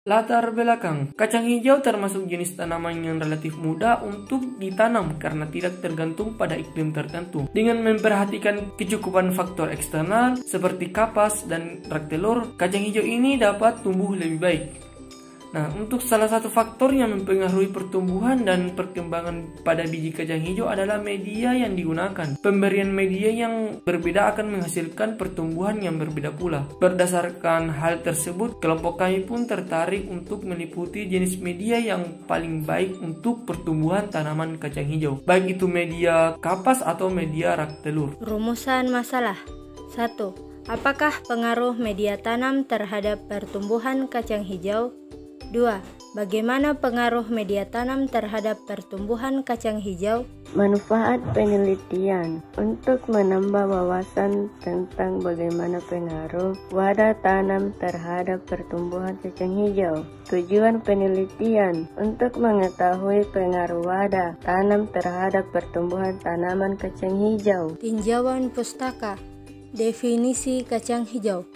Latar belakang, kacang hijau termasuk jenis tanaman yang relatif mudah untuk ditanam karena tidak tergantung pada iklim tertentu. Dengan memperhatikan kecukupan faktor eksternal seperti kapas dan rak telur, kacang hijau ini dapat tumbuh lebih baik. Nah, untuk salah satu faktor yang mempengaruhi pertumbuhan dan perkembangan pada biji kacang hijau adalah media yang digunakan. Pemberian media yang berbeda akan menghasilkan pertumbuhan yang berbeda pula. Berdasarkan hal tersebut, kelompok kami pun tertarik untuk meliputi jenis media yang paling baik untuk pertumbuhan tanaman kacang hijau, baik itu media kapas atau media rak telur. Rumusan masalah 1. Apakah pengaruh media tanam terhadap pertumbuhan kacang hijau? 2. Bagaimana pengaruh media tanam terhadap pertumbuhan kacang hijau? Manfaat penelitian untuk menambah wawasan tentang bagaimana pengaruh wadah tanam terhadap pertumbuhan kacang hijau. Tujuan penelitian untuk mengetahui pengaruh wadah tanam terhadap pertumbuhan tanaman kacang hijau. Tinjauan pustaka. Definisi kacang hijau.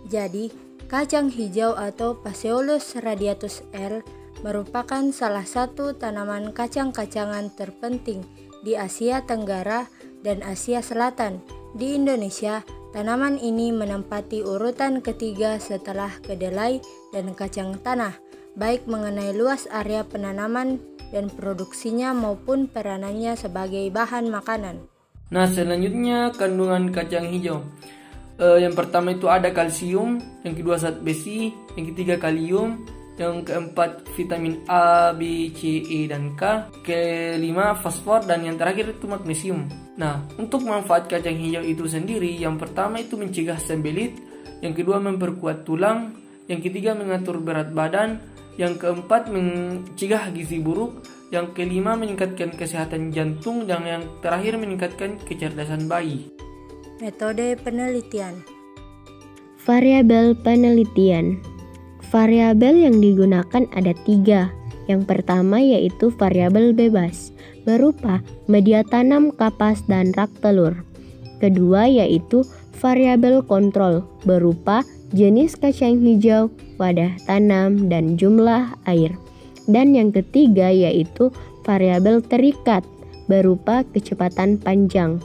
Jadi, kacang hijau atau Phaseolus radiatus L merupakan salah satu tanaman kacang-kacangan terpenting di Asia Tenggara dan Asia Selatan. Di Indonesia, tanaman ini menempati urutan ketiga setelah kedelai dan kacang tanah, baik mengenai luas area penanaman dan produksinya maupun peranannya sebagai bahan makanan. Nah, selanjutnya kandungan kacang hijau. Yang pertama itu ada kalsium, yang kedua zat besi, yang ketiga kalium, yang keempat vitamin A, B, C, E, dan K, kelima fosfor, dan yang terakhir itu magnesium. Nah, untuk manfaat kacang hijau itu sendiri, yang pertama itu mencegah sembelit, yang kedua memperkuat tulang, yang ketiga mengatur berat badan, yang keempat mencegah gizi buruk, yang kelima meningkatkan kesehatan jantung, dan yang terakhir meningkatkan kecerdasan bayi. Metode penelitian. Variabel penelitian. Variabel yang digunakan ada 3. Yang pertama yaitu variabel bebas, berupa media tanam, kapas, dan rak telur. Kedua yaitu variabel kontrol, berupa jenis kacang hijau, wadah tanam, dan jumlah air. Dan yang ketiga yaitu variabel terikat, berupa kecepatan panjang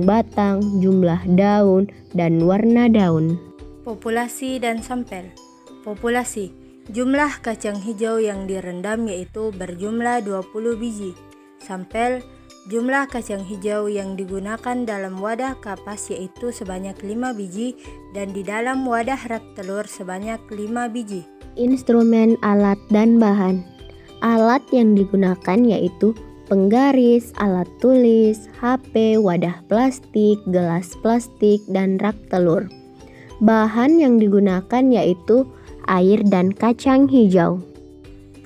batang, jumlah daun, dan warna daun. Populasi dan sampel. Populasi. Jumlah kacang hijau yang direndam yaitu berjumlah 20 biji. Sampel. Jumlah kacang hijau yang digunakan dalam wadah kapas yaitu sebanyak 5 biji dan di dalam wadah rak telur sebanyak 5 biji. Instrumen, alat, dan bahan. Alat yang digunakan yaitu penggaris, alat tulis, HP, wadah plastik, gelas plastik, dan rak telur. Bahan yang digunakan yaitu air dan kacang hijau.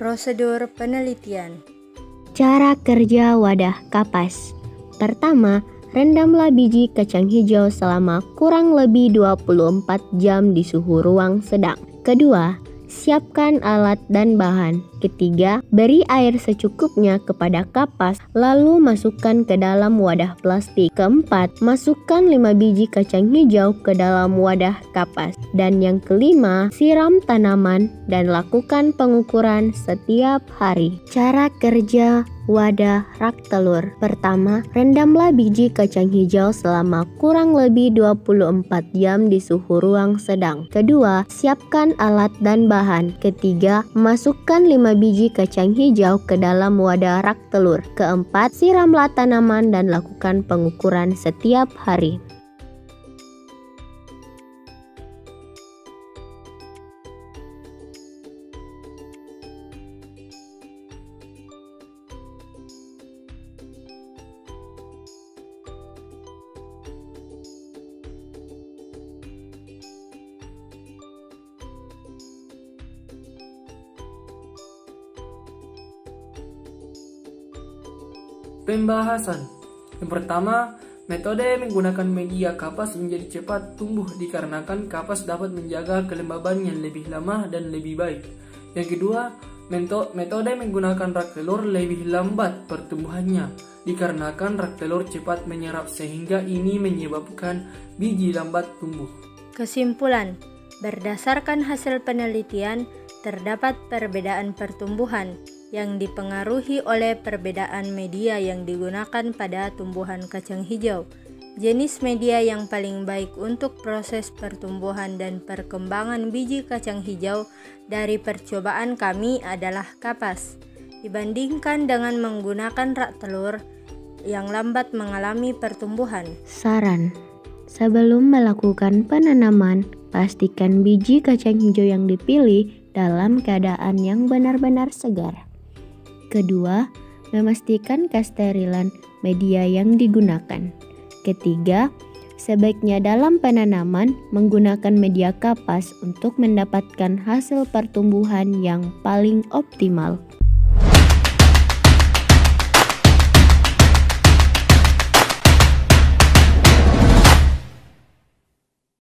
Prosedur penelitian. Cara kerja wadah kapas. Pertama, rendamlah biji kacang hijau selama kurang lebih 24 jam di suhu ruang sedang. Kedua, siapkan alat dan bahan. Ketiga, beri air secukupnya kepada kapas, lalu masukkan ke dalam wadah plastik. Keempat, masukkan 5 biji kacang hijau ke dalam wadah kapas. Dan yang kelima, siram tanaman dan lakukan pengukuran setiap hari. Cara kerja wadah rak telur. Pertama, rendamlah biji kacang hijau selama kurang lebih 24 jam di suhu ruang sedang. Kedua, siapkan alat dan bahan. Ketiga, masukkan 5 biji kacang hijau ke dalam wadah rak telur. Keempat, siramlah tanaman dan lakukan pengukuran setiap hari. Pembahasan. Yang pertama, metode menggunakan media kapas menjadi cepat tumbuh dikarenakan kapas dapat menjaga kelembaban yang lebih lama dan lebih baik. Yang kedua, metode menggunakan rak telur lebih lambat pertumbuhannya dikarenakan rak telur cepat menyerap sehingga ini menyebabkan biji lambat tumbuh. Kesimpulan. Berdasarkan hasil penelitian, terdapat perbedaan pertumbuhan yang dipengaruhi oleh perbedaan media yang digunakan pada tumbuhan kacang hijau. Jenis media yang paling baik untuk proses pertumbuhan dan perkembangan biji kacang hijau dari percobaan kami adalah kapas. Dibandingkan dengan menggunakan rak telur yang lambat mengalami pertumbuhan. Saran: sebelum melakukan penanaman, pastikan biji kacang hijau yang dipilih dalam keadaan yang benar-benar segar. Kedua, memastikan kesterilan media yang digunakan. Ketiga, sebaiknya dalam penanaman menggunakan media kapas untuk mendapatkan hasil pertumbuhan yang paling optimal.